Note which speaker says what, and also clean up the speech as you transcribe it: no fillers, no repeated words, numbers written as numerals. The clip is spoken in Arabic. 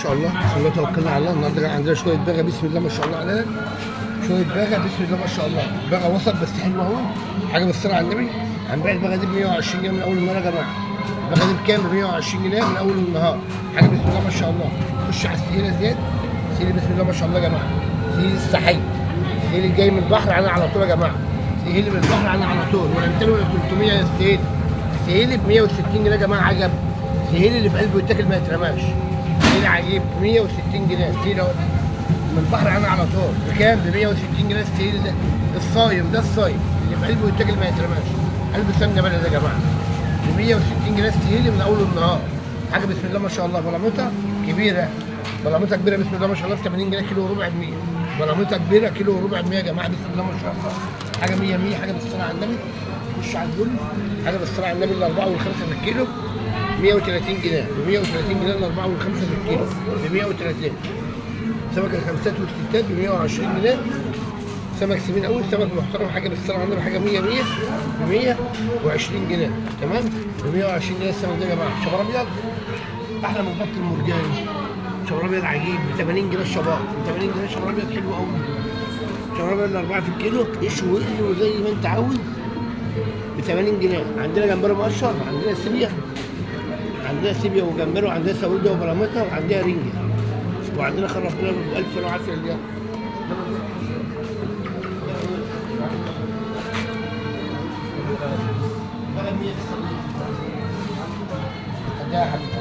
Speaker 1: شاء الله بسم الله توكلنا على الله. النهارده عندنا شويه بغا بسم الله ما شاء الله عليها. شويه بغا بسم الله ما شاء الله. بغا وسط بس حلو اهو. حاجه بالصلاه على النبي. هنبيع البغا دي ب 120 جنيه من اول النهار يا جماعه. البغا دي بكام؟ ب 120 جنيه من اول النهار. حاجه بسم الله ما شاء الله. خش على السهيله زياد. سهيله بسم الله ما شاء الله يا جماعه. سهيل السحيل. السهيل اللي جاي من البحر عنا على طول يا جماعه. السهيل من البحر عنا على طول ولا 200 ولا 300 يا السهيل. السهيل ب 160 جنيه يا جماعه. عجب. السهيل اللي في قلبه يتاكل ما يترماش. سهيل عجيب 160 جنيه. سهيل من البحر عنا على طول بكام؟ ب 160 جنيه. السهيل ده الصايم، ده الصايم اللي في قلبه يتاكل ما يترماش. قلبه سمنه بلد يا جماعه. ب 160 جنيه السهيل من اول النهار. حاجه بسم الله ما شاء الله. بلاموطه كبيره. بلاموطه كبيره بسم الله ما شاء الله ب 80 جنيه كيلو وربع ب 100. بلاموطه كبيره كيلو وربع ب 100 يا جماعه بسم الله ما شاء الله. حاجه 100 100. حاجه بالصلاه على النبي. خش على البن. حاجه بالصلاه على النبي الاربعه والخمسه في الكيلو 130 جنيه. ب 130 جنيه الاربعه والخمسه في الكيلو ب 130. سمك الخمسات والستات ب 120 جنيه. سمك سمين قوي، سمك محترم. حاجه بالصلاه على النبي. حاجه 100 100 ب 120 جنيه. تمام. ب 120 جنيه السمك ده يا جماعه. شبر ابيض احلى من بط المرجان. شبر ابيض عجيب ب 80 جنيه الشبار. ب 80 جنيه شبر ابيض حلو قوي. شبر ابيض الاربعه في الكيلو اشوي زي ما انت عاوز ب 80 جنيه. عندنا جمبري مقشر، عندنا سيبيا، عندنا سيبيا وجمبري، وعندنا سويدة وبرامتر، وعندنا رنجة، وعندنا خرف بيضة ب 1000 لو عافية اليوم. قد ايه يا حبيبي؟